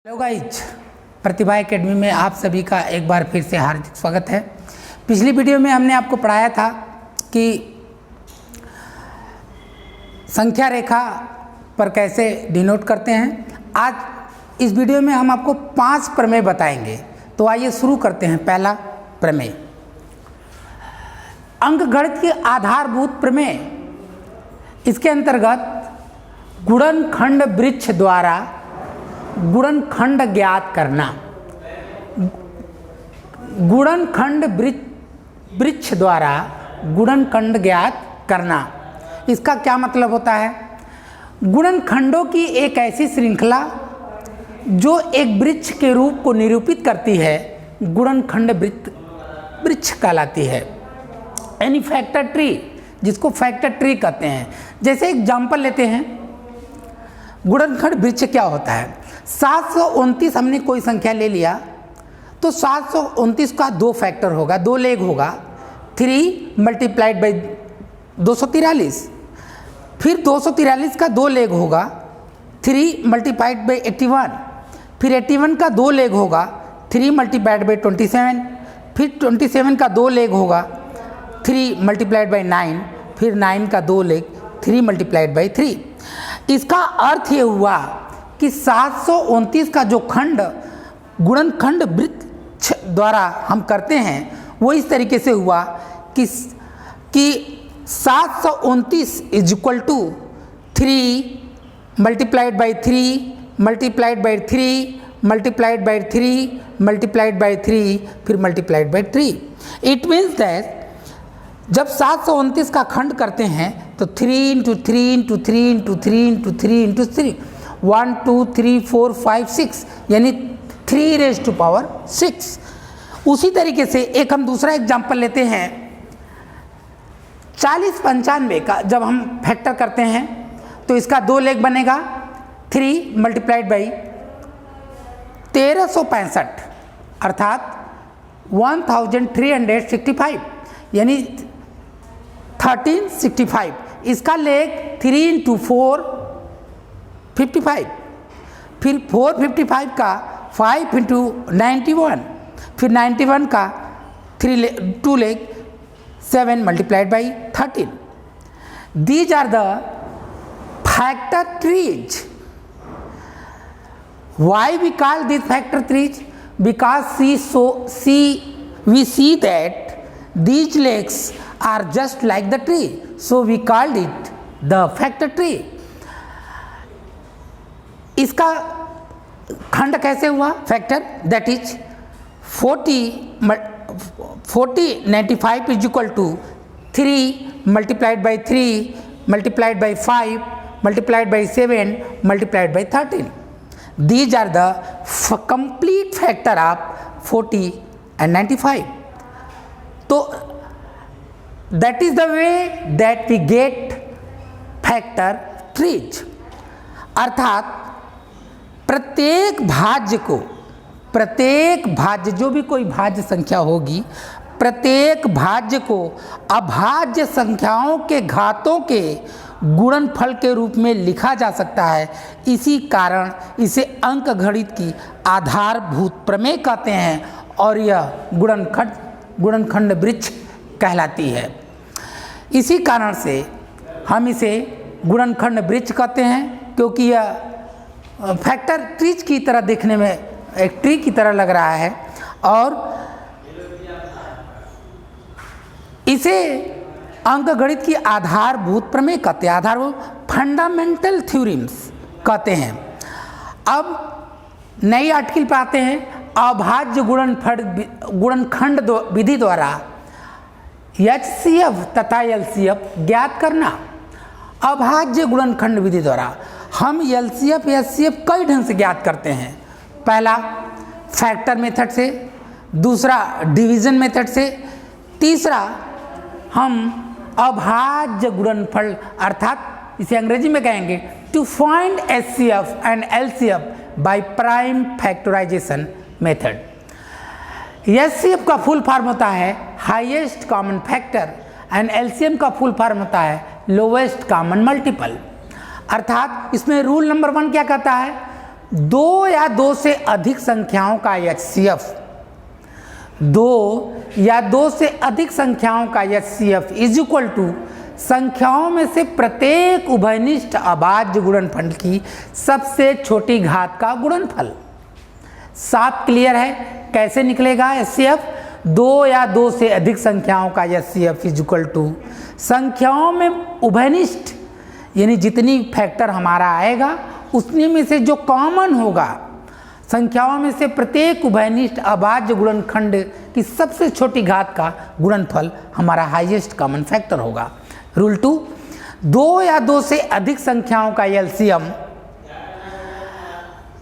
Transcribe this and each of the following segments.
Hello guys, प्रतिभा academy में आप सभी का एक बार फिर से हार्दिक स्वागत है। पिछली वीडियो में हमने आपको पढ़ाया था कि संख्या रेखा पर कैसे डिनोट करते हैं। आज इस वीडियो में हम आपको 5 प्रमेय बताएंगे। तो आइए शुरू करते हैं। पहला प्रमेय, अंकगणित के आधारभूत प्रमेय। इसके अंतर्गत गुणनखंड वृक्ष द्वारा गुणनखंड ज्ञात करना। गुणनखंड वृक्ष द्वारा गुणनखंड ज्ञात करना, इसका क्या मतलब होता है? गुणनखंडों की एक ऐसी श्रृंखला जो एक वृक्ष के रूप को निरूपित करती है, गुणनखंड वृक्ष कहलाती है। यानी फैक्टर ट्री, जिसको फैक्टर ट्री कहते हैं। जैसे एग्जाम्पल लेते हैं, गुणनखंड वृक्ष क्या होता है? 729 हमने कोई संख्या ले लिया तो 729 का 2 फैक्टर होगा, 2 लेग होगा। 3 मल्टीप्लाइड बाई 243, फिर 243 का 2 लेग होगा। 3 मल्टीप्लाइड बाई 81, फिर 81 का 2 लेग होगा। 3 मल्टीप्लाइड बाई 27, फिर 27 का 2 लेग होगा। 3 मल्टीप्लाइड बाई 9, फिर 9 का 2 लेग। 3 multiplied by 3। इसका अर्थ ये हुआ कि 729 का जो खंड गुणनखंड वृक्ष द्वारा हम करते हैं वो इस तरीके से हुआ कि 729 is equal to 3 multiplied by 3 multiplied by 3 multiplied by 3 multiplied by 3 फिर multiplied by 3। It means that जब 729 का खंड करते हैं तो 3 into 3 into 3 into 3 into 3 into 3, 1 2 3 4 5 6, यानी 3 रेज़ टू पावर 6। उसी तरीके से एक हम दूसरा एग्जाम्पल लेते हैं। 4095 का जब हम फैक्टर करते हैं तो इसका 2 लेग बनेगा। 3 मल्टीप्लाइड बाई 1365 अर्थात 1365, यानी 1365। इसका लेग 3 इंटू 4 55, फिर 455 का 5 इंटू 91, फिर 91 का 2 लेग 7 multiplied by 13। These are the factor trees. Why we call these factor trees? Because we see that these legs are just like the tree, so we called it the factor tree. इसका खंड कैसे हुआ factor? That is 4095 is equal to 3 multiplied by 3 multiplied by 5 multiplied by 7 multiplied by 13। These are the complete factor of 40 and 95. So that is the way that we get factor trees. अर्थात प्रत्येक भाज्य जो भी कोई भाज्य संख्या होगी, प्रत्येक भाज्य को अभाज्य संख्याओं के घातों के गुणनफल के रूप में लिखा जा सकता है। इसी कारण इसे अंकगणित की आधारभूत प्रमेय कहते हैं और यह गुणनखंड वृक्ष कहलाती है। इसी कारण से हम इसे गुणनखंड वृक्ष कहते हैं, क्योंकि यह फैक्टर ट्रीज की तरह देखने में एक ट्री की तरह लग रहा है और इसे अंकगणित की आधारभूत प्रमेय कहते हैं, आधारभूत फंडामेंटल थ्योरम्स कहते हैं। अब नई आर्टिकल पर आते हैं। अभाज्य गुणनखंड विधि द्वारा HCF तथा LCF ज्ञात करना। अभाज्य गुणनखंड विधि द्वारा हम LCF HCF कई ढंग से ज्ञात करते हैं। पहला फैक्टर मेथड से, दूसरा डिवीजन मेथड से, तीसरा हम अभाज्य गुणनफल अर्थात इसे अंग्रेजी में कहेंगे to find HCF and LCF by prime factorisation method. HCF का फुल फॉर्म होता है highest common factor and LCM का फुल फॉर्म होता है लोवेस्ट कॉमन मल्टीपल। अर्थात इसमें रूल नंबर 1 क्या कहता है? दो या दो से अधिक संख्याओं का HCF, दो या दो से अधिक संख्याओं का HCF इज इक्वल टू संख्याओं में से प्रत्येक उभयनिष्ठ अभाज्य गुणनफल की सबसे छोटी घात का गुणनफल। साफ क्लियर है कैसे निकलेगा HCF? दो या दो से अधिक संख्याओं का HCF इज इक्वल टू संख्याओं में उभयनिष्ठ, यानी जितनी फैक्टर हमारा आएगा उतने में से जो कॉमन होगा, संख्याओं में से प्रत्येक उभयनिष्ठ अभाज्य गुणनखंड की सबसे छोटी घात का गुणनफल हमारा हाईएस्ट कॉमन फैक्टर होगा। रूल 2, दो या दो से अधिक संख्याओं का LCM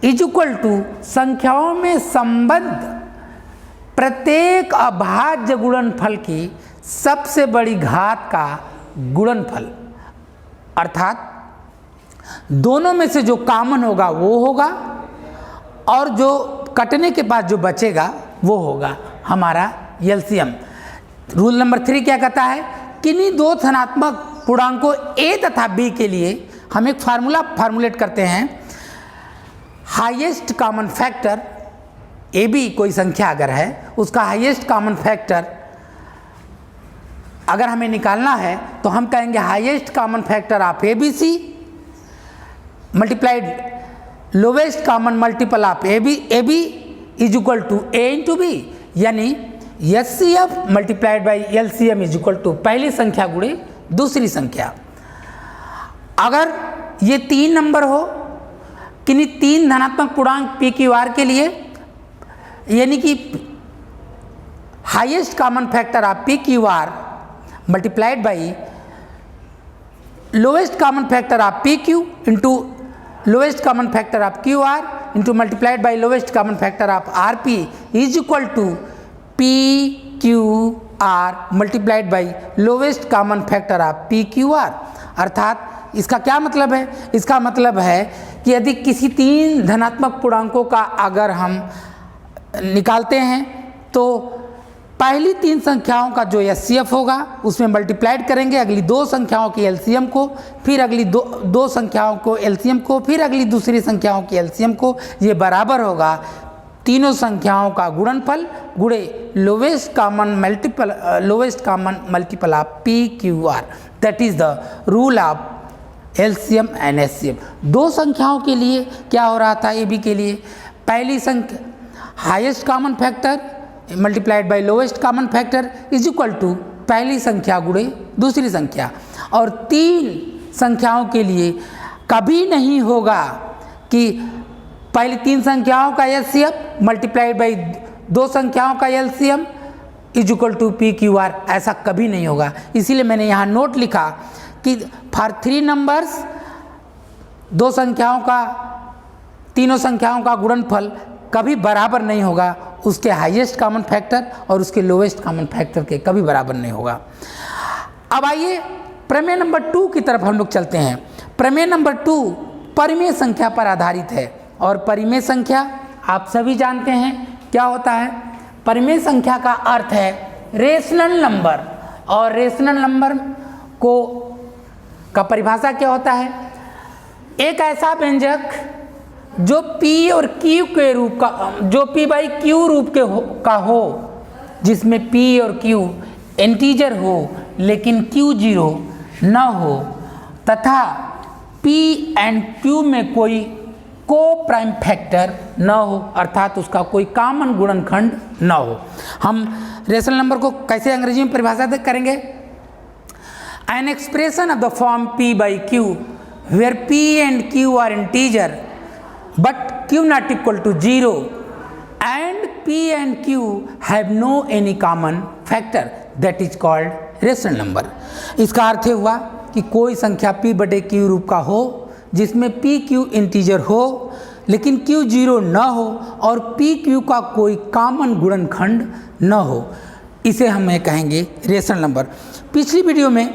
इज इक्वल टू संख्याओं में संबद्ध प्रत्येक अभाज्य गुणनफल की सबसे बड़ी घात का गुणनफल, अर्थात दोनों में से जो कॉमन होगा वो होगा और जो कटने के बाद जो बचेगा वो होगा हमारा LCM। रूल नंबर 3 क्या कहता है? किन्हीं दो धनात्मक पूर्णांकों A तथा B के लिए हम एक फार्मूला फॉर्मुलेट करते हैं। हाईएस्ट कॉमन फैक्टर AB कोई संख्या अगर है, उसका हाईएस्ट कॉमन फैक्टर अगर हमें निकालना है तो हम कहेंगे highest common factor of ABC multiplied lowest common multiple of AB is equal to A into B, यानी HCF multiplied by LCM is equal to पहली संख्या गुणे दूसरी संख्या। अगर ये 3 नंबर हो किन्हीं 3 धनात्मक पूर्णांक PQR के लिए, यानी कि highest common factor of PQR multiplied by lowest common factor of PQ into lowest common factor of QR into multiplied by lowest common factor of RP is equal to PQR multiplied by lowest common factor of PQR। अर्थात इसका क्या मतलब है? इसका मतलब है कि यदि किसी 3 धनात्मक पूर्णांकों का अगर हम निकालते हैं तो पहली 3 संख्याओं का जो HCF होगा उसमें मल्टीप्लाइड करेंगे अगली 2 संख्याओं की LCM को, फिर अगली दो संख्याओं को LCM को, फिर अगली दूसरी संख्याओं की LCM को। ये बराबर होगा तीनों संख्याओं का गुणनफल गुणे lowest common multiple of PQR। That is the rule of LCM and HCM। 2 संख्याओं के लिए क्या हो रहा था AB के लिए? पहली संख्या highest common factor multiplied by lowest common factor is equal to पहली संख्या गुणे दूसरी संख्या। और 3 संख्याओं के लिए कभी नहीं होगा कि पहली 3 संख्याओं का HCF मल्टीप्लाइड बाई 2 संख्याओं का LCM is equal to PQR, ऐसा कभी नहीं होगा। इसीलिए मैंने यहाँ नोट लिखा कि फॉर 3 नंबर्स 2 संख्याओं का, तीनों संख्याओं का गुणनफल कभी बराबर नहीं होगा उसके हाईएस्ट कॉमन फैक्टर और उसके लोवेस्ट कॉमन फैक्टर के, कभी बराबर नहीं होगा। अब आइए प्रमेय नंबर 2 की तरफ हम लोग चलते हैं। प्रमेय नंबर 2 परिमेय संख्या पर आधारित है और परिमेय संख्या आप सभी जानते हैं क्या होता है। परिमेय संख्या का अर्थ है रेशनल नंबर, और रेशनल नंबर का परिभाषा क्या होता है? एक ऐसा व्यंजक जो P और Q के रूप का, जो P बाई Q रूप का हो, जिसमें P और Q इंटीजर हो लेकिन Q 0 न हो, तथा P एंड Q में कोई को प्राइम फैक्टर न हो, अर्थात उसका कोई कॉमन गुणनखंड न हो। हम रेशनल नंबर को कैसे अंग्रेजी में परिभाषित करेंगे? An expression of the form P by Q where P and Q are integer but Q not equal to 0 and P and Q have no any common factor, that is called rational number। इसका अर्थ हुआ कि कोई संख्या P बटे Q रूप का हो जिसमें P Q इंटीजर हो लेकिन Q 0 न हो और P Q का कोई कॉमन गुणनखंड न हो, इसे हम कहेंगे रेशनल नंबर। पिछली वीडियो में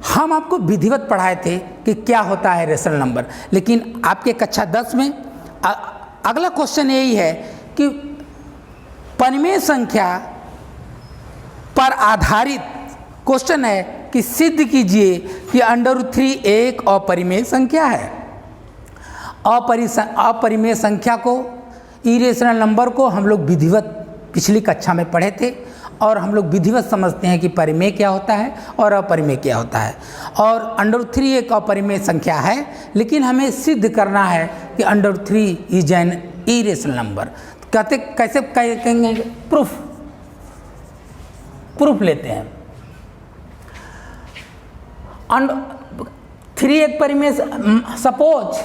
हम आपको विधिवत पढ़ाए थे कि क्या होता है रेशनल नंबर, लेकिन आपके कक्षा 10 में अगला क्वेश्चन यही है कि परिमेय संख्या पर आधारित क्वेश्चन है कि सिद्ध कीजिए कि √3 एक अपरिमेय संख्या है। अपरिमेय संख्या को, इरेशनल नंबर को हम लोग विधिवत पिछली कक्षा में पढ़े थे और हम लोग विधिवत समझते हैं कि परिमेय क्या होता है और अपरिमेय क्या होता है। और √3 एक अपरिमेय संख्या है, लेकिन हमें सिद्ध करना है कि √3 इज एन इरेशनल नंबर। कहते कैसे कहेंगे? प्रूफ लेते हैं। 3 एक परिमेय, सपोज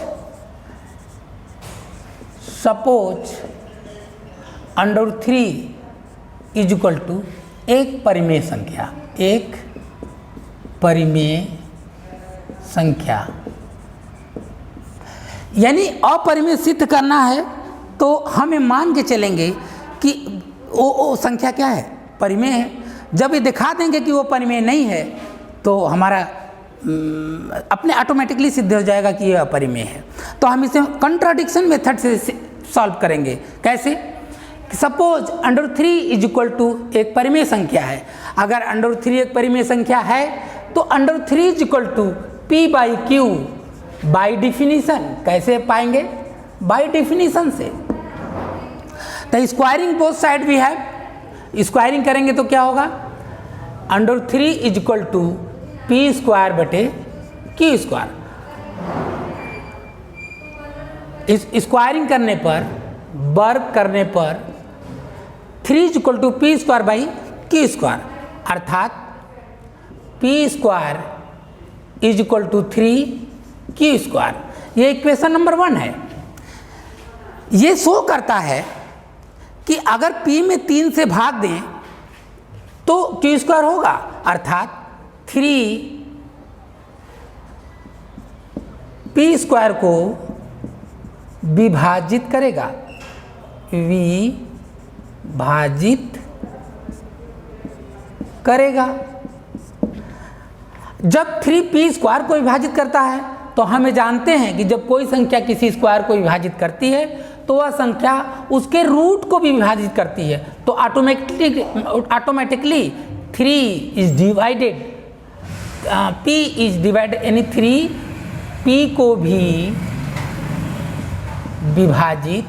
√3 इज इक्वल टू एक परिमेय संख्या, यानी अपरिमेय सिद्ध करना है तो हमें मान के चलेंगे कि वो संख्या क्या है? परिमेय है। जब ये दिखा देंगे कि वो परिमेय नहीं है तो हमारा अपने ऑटोमेटिकली सिद्ध हो जाएगा कि ये अपरिमेय है। तो हम इसे कंट्राडिक्शन मेथड से सॉल्व करेंगे। कैसे? सपोज √3 इज इक्वल टू एक परिमेय संख्या है। अगर √3 एक परिमेय संख्या है तो √3 is equal to p/q by definition. कैसे पाएंगे? बाई डिफिनीशन से। तो squaring both side we have, squaring करेंगे तो क्या होगा? √3 इज इक्वल टू p²/q²। इस स्क्वायरिंग करने पर, वर्ग करने पर 3 इज इक्वल टू p²/q², अर्थात p² is equal to 3q²। ये इक्वेशन नंबर 1 है। ये शो करता है कि अगर p में 3 से भाग दें तो q² होगा, अर्थात 3 p² को विभाजित करेगा, जब 3p² को विभाजित करता है तो हमें जानते हैं कि जब कोई संख्या किसी स्क्वायर को विभाजित करती है तो वह संख्या उसके रूट को भी विभाजित करती है। तो automatically 3 is divided, p is divided, यानी 3p को भी विभाजित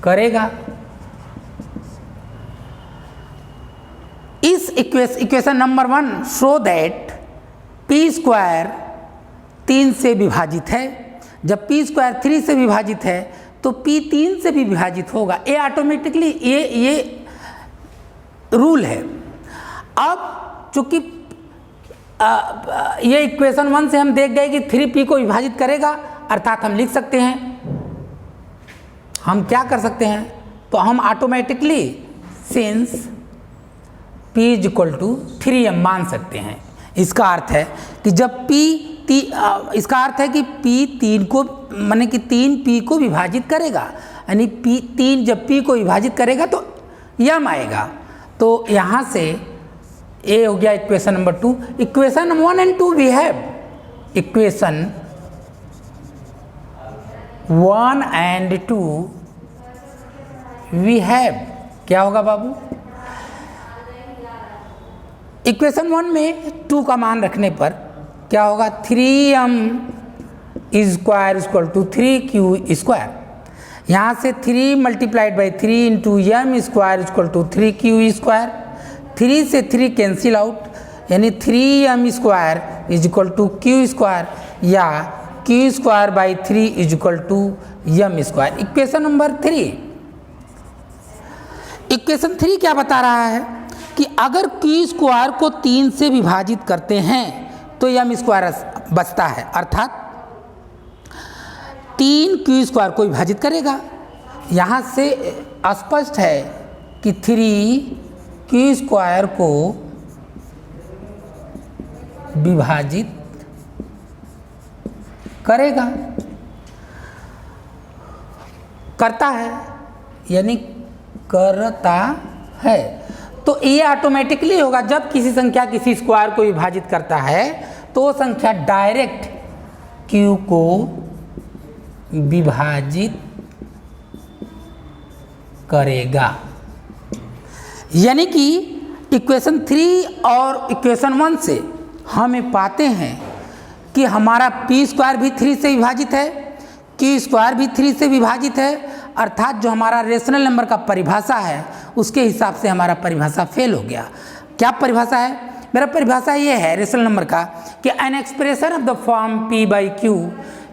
करेगा। इस equation number 1 show that p² 3 से विभाजित है। जब p² 3 से विभाजित है तो p 3 से भी विभाजित होगा। ये ऑटोमेटिकली ये रूल है। अब चूंकि ये इक्वेशन 1 से हम देख गए कि 3p को विभाजित करेगा, अर्थात हम लिख सकते हैं, हम क्या कर सकते हैं? तो हम automatically since p is equal to 3m मान सकते हैं। इसका अर्थ है कि जब इसका अर्थ है कि p 3 को, माने कि 3p को विभाजित करेगा, यानी p3 जब p को विभाजित करेगा तो m आएगा। तो यहाँ से ये हो गया equation number 2। Equation 1 and 2 we have, equation 1 and 2 we have, क्या होगा बाबू? इक्वेशन 1 में 2 का मान रखने पर क्या होगा? 3m is square equal to 3q²। यहाँ से 3 multiplied by 3 into m square equal to 3q²। 3 से 3 कैंसिल आउट, यानी 3m² is equal to q² या q²/3 is equal to m²। Equation number 3। Equation 3 क्या बता रहा है कि अगर q² को 3 से विभाजित करते हैं तो m² बचता है, अर्थात 3 q² को विभाजित करेगा। यहाँ से स्पष्ट है कि 3 q² को विभाजित करेगा, करता है, यानी करता है। तो ये ऑटोमेटिकली होगा, जब किसी संख्या किसी स्क्वायर को विभाजित करता है तो वो संख्या डायरेक्ट q को विभाजित करेगा। यानी कि इक्वेशन 3 और इक्वेशन 1 से हमें पाते हैं कि हमारा पी स्क्वायर भी 3 से विभाजित है, क्यू स्क्वायर भी 3 से विभाजित है, अर्थात जो हमारा रेशनल नंबर का परिभाषा है उसके हिसाब से हमारा परिभाषा फेल हो गया। क्या परिभाषा है? मेरा परिभाषा ये है रेशनल नंबर का कि an expression of the form p by q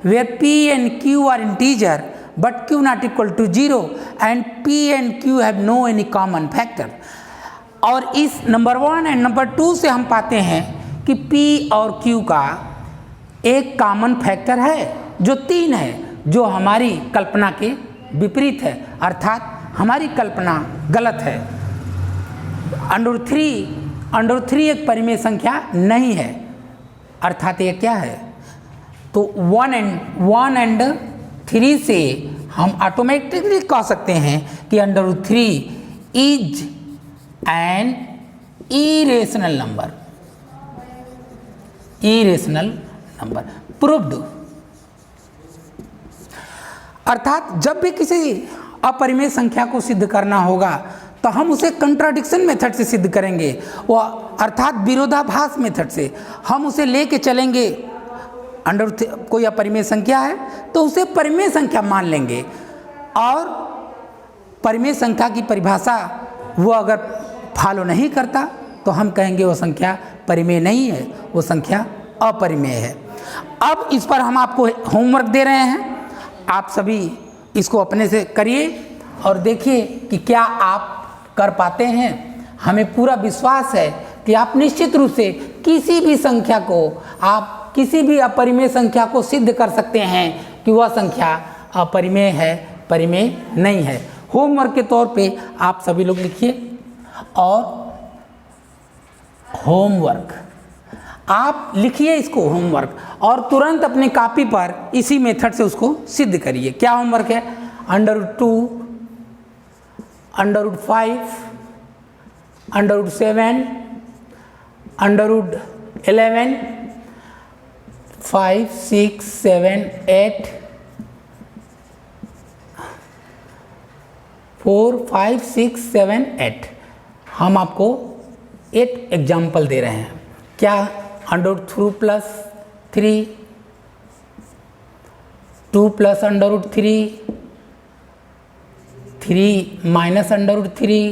where p and q are integer but q not equal to 0 and p and q have no any common factor. और इस नंबर 1 एंड नंबर 2 से हम पाते हैं कि p और q का एक कॉमन फैक्टर है जो 3 है, जो हमारी कल्पना के विपरीत है, अर्थात हमारी कल्पना गलत है। √3 एक परिमेय संख्या नहीं है, अर्थात ये क्या है? तो 1 एंड 3 से हम ऑटोमेटिकली कह सकते हैं कि √3 is an irrational number proved. अर्थात जब भी किसी अपरिमेय संख्या को सिद्ध करना होगा तो हम उसे कंट्राडिक्शन मेथड से सिद्ध करेंगे, वो अर्थात विरोधाभास मेथड से हम उसे लेके चलेंगे। कोई अपरिमेय संख्या है तो उसे परिमेय संख्या मान लेंगे, और परिमेय संख्या की परिभाषा वो अगर फॉलो नहीं करता तो हम कहेंगे वो संख्या परिमेय नहीं है, वो संख्या अपरिमेय है। अब इस पर हम आपको होमवर्क दे रहे हैं, आप सभी इसको अपने से करिए और देखिए कि क्या आप कर पाते हैं। हमें पूरा विश्वास है कि आप निश्चित रूप से किसी भी संख्या को, आप किसी भी अपरिमेय संख्या को सिद्ध कर सकते हैं कि वह संख्या अपरिमेय है, परिमेय नहीं है। होमवर्क के तौर पे आप सभी लोग लिखिए, और होमवर्क आप लिखिए इसको होमवर्क, और तुरंत अपनी कॉपी पर इसी मेथड से उसको सिद्ध करिए। क्या होमवर्क है? √2, √5, √7, √11, 5, 6, 7, 8, 4, 5, 6, 7, 8 हम आपको 8 एग्जाम्पल दे रहे हैं। क्या? √2 + 3, 2 + √3, 3 - √3,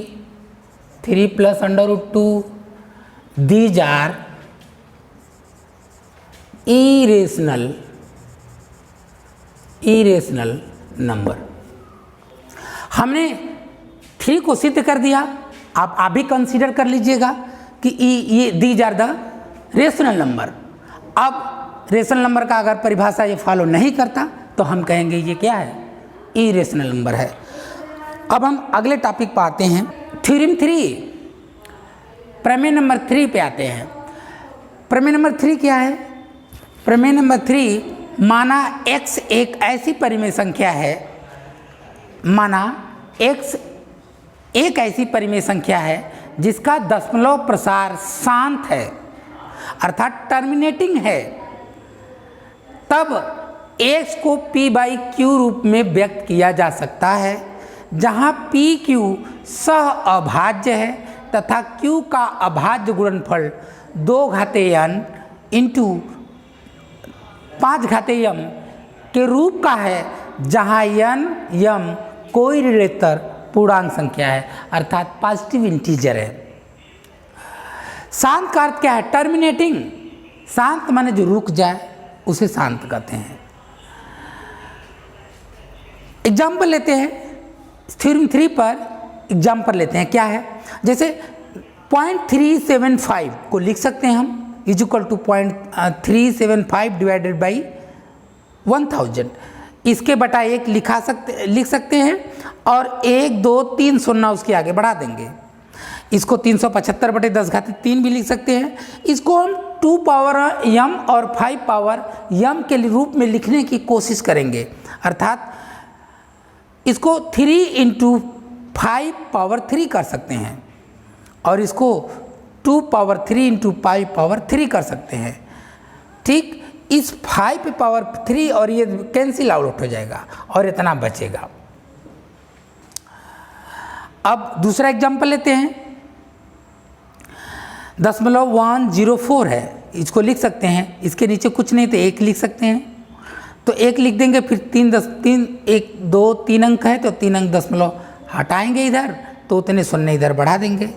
3 + √2, these are irrational नंबर। हमने 3 को सिद्ध कर दिया, आप भी कंसीडर कर लीजिएगा कि ये these are the rational number. अब रेशनल नंबर का अगर परिभाषा ये फॉलो नहीं करता तो हम कहेंगे ये क्या है? इरेशनल नंबर है। अब हम अगले टॉपिक पर आते हैं, थ्योरम 3, प्रमेय नंबर 3 पे आते हैं। प्रमेय नंबर 3 क्या है? प्रमेय नंबर 3, माना x एक ऐसी परिमेय संख्या है, माना x एक ऐसी परिमेय संख्या है जिसका दशमलव प्रसार शांत है, अर्थात टर्मिनेटिंग है, तब x को p/q रूप में व्यक्त किया जा सकता है, जहां pq सह अभाज्य है तथा q का अभाज्य गुणनफल 2n × 5m के रूप का है, जहां n m कोई ऋणात्मक पूर्णांक संख्या है, अर्थात पॉजिटिव इंटीजर है। शांत का अर्थ क्या है? टर्मिनेटिंग। शांत माने जो रुक जाए उसे शांत कहते हैं। एग्जाम्पल लेते हैं, थ्योरम 3 पर एग्जाम्पल लेते हैं। क्या है? जैसे 0.375 को लिख सकते हैं हम इक्वल टू 0.375 डिवाइडेड बाई 1000, इसके बटा 1 लिख सकते हैं, और 1 2 3 शून्य उसके आगे बढ़ा देंगे। इसको 375/10⁻³ भी लिख सकते हैं। इसको हम 2 पावर m और 5 पावर m के रूप में लिखने की कोशिश करेंगे, अर्थात इसको 3 × 5 पावर 3 कर सकते हैं, और इसको 2 पावर 3 × 5 पावर 3 कर सकते हैं। ठीक, इस 5 पावर 3 और ये कैंसिल आउट हो जाएगा और इतना बचेगा। अब दूसरा एग्जाम्पल लेते हैं, 0.104 है, इसको लिख सकते हैं, इसके नीचे कुछ नहीं तो 1 लिख सकते हैं, तो 1 लिख देंगे। फिर 1 2 3 अंक है तो 3 अंक दशमलव हटाएंगे इधर, तो उतने शून्य इधर बढ़ा देंगे।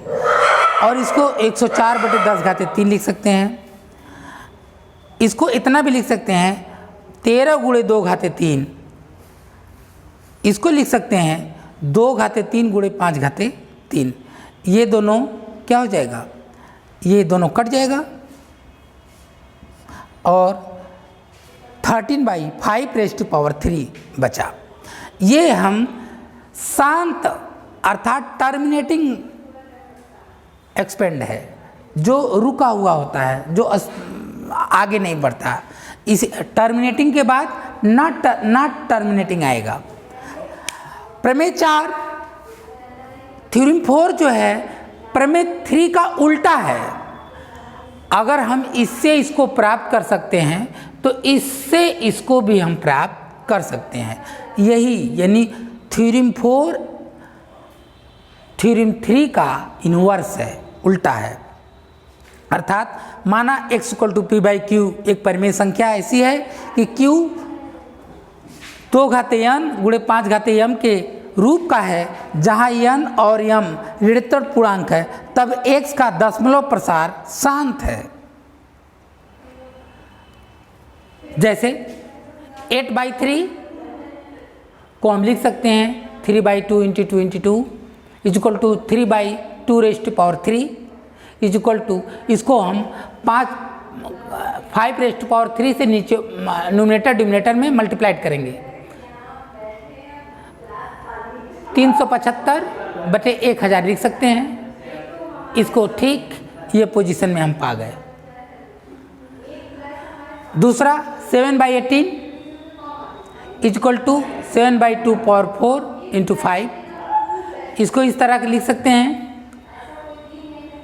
और इसको 104/10 लिख सकते हैं। इसको इतना भी लिख सकते हैं 13 × 2 3। इसको लिख सकते हैं 2 × 3 × 5 3। ये दोनों क्या हो जाएगा, ये दोनों कट जाएगा और 13/5³ बचा। ये हम शांत अर्थात टर्मिनेटिंग एक्सपेंड है, जो रुका हुआ होता है, जो आगे नहीं बढ़ता। इस टर्मिनेटिंग के बाद नॉट टर्मिनेटिंग आएगा। प्रमेय 4 थ्योरम 4 जो है प्रमेय 3 का उल्टा है। अगर हम इससे इसको प्राप्त कर सकते हैं तो इससे इसको भी हम प्राप्त कर सकते हैं। यही यानी थ्योरम 4 थ्योरम 3 का इन्वर्स है, उल्टा है। अर्थात माना x = p/q एक परिमेय संख्या ऐसी है कि q 2 घात n × 5 m के रूप का है, जहाँ n और m ऋणात्मक पूर्णांक है, तब x का दशमलव प्रसार शांत है। जैसे 8/3 को हम लिख सकते हैं 3/2 × 2 × 2 = 3/2³ = इसको हम 5³ से नीचे न्यूमरेटर डिनोमिनेटर में मल्टीप्लाइड करेंगे। 375/1000 लिख सकते हैं। इसको ठीक ये पोजीशन में हम पा गए। दूसरा 7/18 = 7/2⁴ × 5। इसको इस तरह के लिख सकते हैं।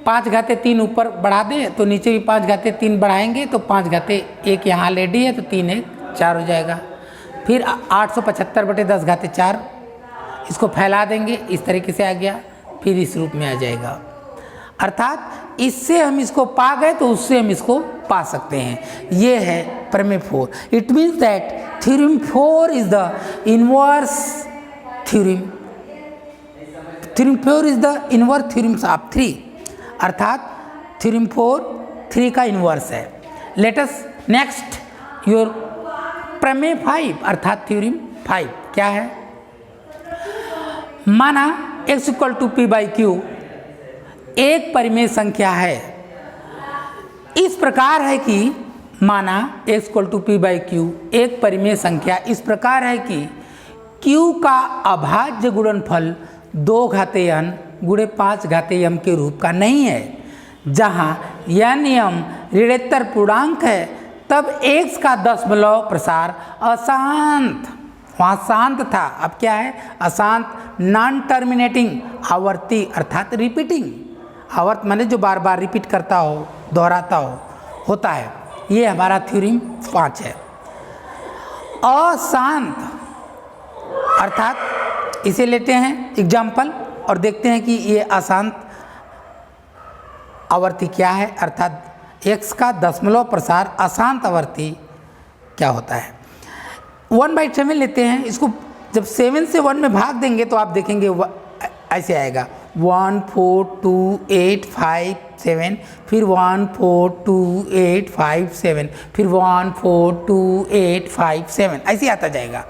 5³ ऊपर बढ़ा दें तो नीचे भी 5³ बढ़ाएंगे तो 5⁻1 यहाँ लेडी है तो 3 1 4 हो जाएगा। फिर 875/10⁴ इसको फैला देंगे, इस तरीके से आ गया, फिर इस रूप में आ जाएगा। अर्थात इससे हम इसको पा गए तो उससे हम इसको पा सकते हैं। ये है प्रमेय 4। It means that theorem 4 is the inverse theorem. Theorem 4 is the inverse theorems of 3। अर्थात थ्योरम 4 3 का इनवर्स है। लेट अस नेक्स्ट योर प्रमेय 5 अर्थात थ्योरम 5 क्या है। माना x = p/q एक परिमेय संख्या है। इस प्रकार है कि माना x = p/q एक परिमेय संख्या इस प्रकार है कि q का अभाज्य गुणनफल 2 घात n × 5 घात m के रूप का नहीं है। जहाँ n m ऋणात्मक पूर्णांक है तब x का दशमलव प्रसार अशांत, वहाँ शांत था, अब क्या है अशांत, नॉन टर्मिनेटिंग आवर्ती अर्थात रिपीटिंग। आवर्त माने जो बार बार रिपीट करता हो, दोहराता हो, होता है। ये हमारा थ्योरम 5 है। अशांत अर्थात इसे लेते हैं एग्जाम्पल और देखते हैं कि ये अशांत आवर्ती क्या है। अर्थात x का दशमलव प्रसार अशांत आवर्ती क्या होता है। 1/7 लेते हैं। इसको जब 7 से 1 में भाग देंगे तो आप देखेंगे ऐसे आएगा 1 4 2 8 5 7, फिर 1 4 2 8 5 7, फिर 1 4 2 8 5 7, ऐसे आता जाएगा।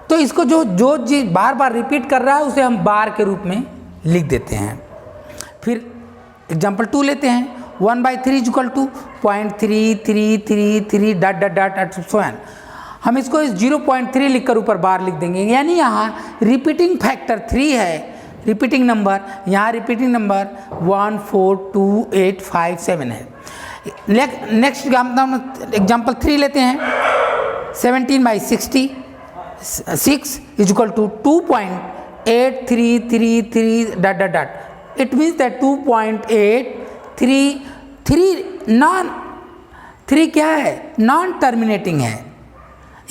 तो इसको जो चीज़ बार बार रिपीट कर रहा है उसे हम बार के रूप में लिख देते हैं। फिर एग्जाम्पल 2 लेते हैं। 1/3 = 0.3333 ... हम इसको इस 0.3 लिखकर ऊपर बार लिख देंगे, यानी यहाँ रिपीटिंग फैक्टर 3 है, रिपीटिंग नंबर। यहाँ रिपीटिंग नंबर 1 4 2 8 5 7 है। नेक्स्ट एग्जाम्पल 3 लेते हैं। 17/66 = 2.8333 ... इट मीन्स दैट 2.83 क्या है, नॉन टर्मिनेटिंग है,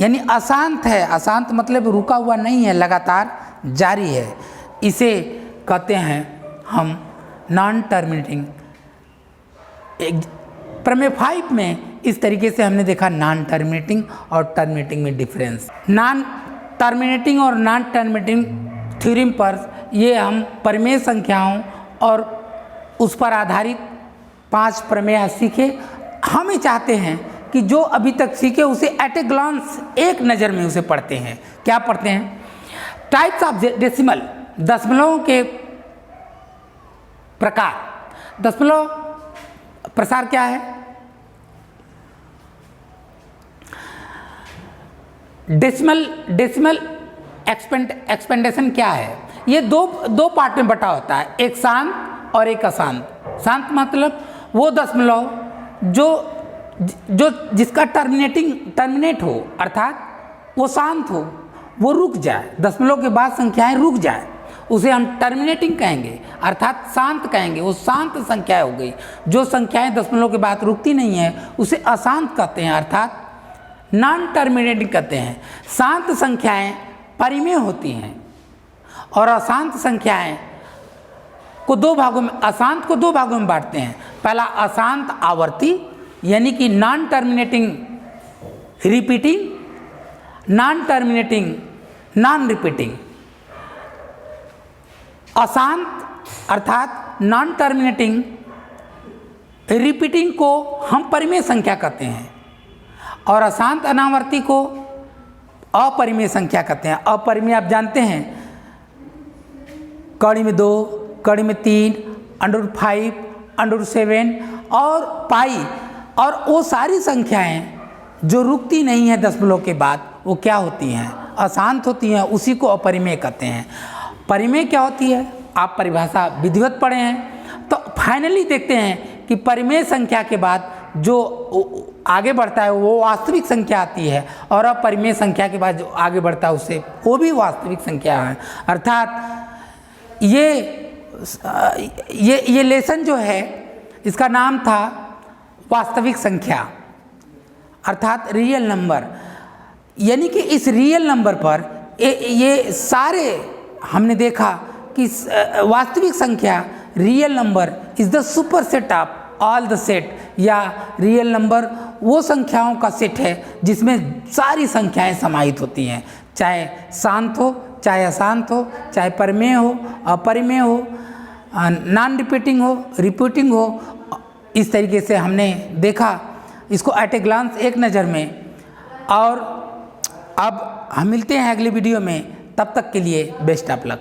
यानी अशांत है। अशांत मतलब रुका हुआ नहीं है, लगातार जारी है। इसे कहते हैं हम नॉन टर्मिनेटिंग प्रमेय 5 में इस तरीके से हमने देखा नॉन टर्मिनेटिंग और टर्मिनेटिंग में डिफरेंस। नॉन टर्मिनेटिंग और नॉन टर्मिनेटिंग थ्योरम पर ये हम प्रमेय संख्याओं और उस पर आधारित 5 प्रमेय सीखे। हम ये चाहते हैं कि जो अभी तक सीखे उसे एट ए ग्लांस, एक नज़र में उसे पढ़ते हैं। क्या पढ़ते हैं? टाइप्स ऑफ डेसिमल, दशमलवों के प्रकार। दशमलव प्रसार क्या है? डेसिमल एक्सपेंडेशन क्या है? ये दो पार्ट में बटा होता है, एक शांत और एक अशांत। शांत मतलब वो दशमलव जो जिसका टर्मिनेट हो, अर्थात वो शांत हो, वो रुक जाए, दशमलव के बाद संख्याएं रुक जाए, उसे हम टर्मिनेटिंग कहेंगे, अर्थात शांत कहेंगे। वो शांत संख्याएं हो गई। जो संख्याएं दशमलव के बाद रुकती नहीं है उसे अशांत कहते हैं, अर्थात नॉन टर्मिनेटिंग कहते हैं। शांत संख्याएं परिमेय होती हैं और अशांत संख्याएं को दो भागों में बांटते हैं। पहला अशांत आवर्ती, यानी कि non terminating repeating, non terminating non repeating. अशांत अर्थात नॉन टर्मिनेटिंग रिपीटिंग को हम परिमेय संख्या कहते हैं और अशांत अनावर्ती को अपरिमेय संख्या कहते हैं। अपरिमेय आप जानते हैं, कड़ी में 2, कड़ी में 3, √5, √7 और पाई, और वो सारी संख्याएं जो रुकती नहीं है दशमलव के बाद, वो क्या होती हैं? अशांत होती हैं। उसी को अपरिमेय कहते हैं। परिमेय क्या होती है? आप परिभाषा विधिवत पढ़े हैं। तो फाइनली देखते हैं कि परिमेय संख्या के बाद जो आगे बढ़ता है वो वास्तविक संख्या आती है, और अपरिमेय संख्या के बाद जो आगे बढ़ता है उससे वो भी वास्तविक संख्या है। अर्थात ये लेसन जो है इसका नाम था वास्तविक संख्या, अर्थात रियल नंबर। यानी कि इस रियल नंबर पर ये सारे हमने देखा कि वास्तविक संख्या real number is the super set of all the set, या रियल नंबर वो संख्याओं का सेट है जिसमें सारी संख्याएं समाहित होती हैं, चाहे शांत हो, चाहे अशांत हो, चाहे परिमेय हो, अपरिमेय हो, नॉन रिपीटिंग हो, रिपीटिंग हो। इस तरीके से हमने देखा इसको एट ए ग्लांस, एक नज़र में। और अब हम मिलते हैं अगले वीडियो में, तब तक के लिए बेस्ट ऑफ लक।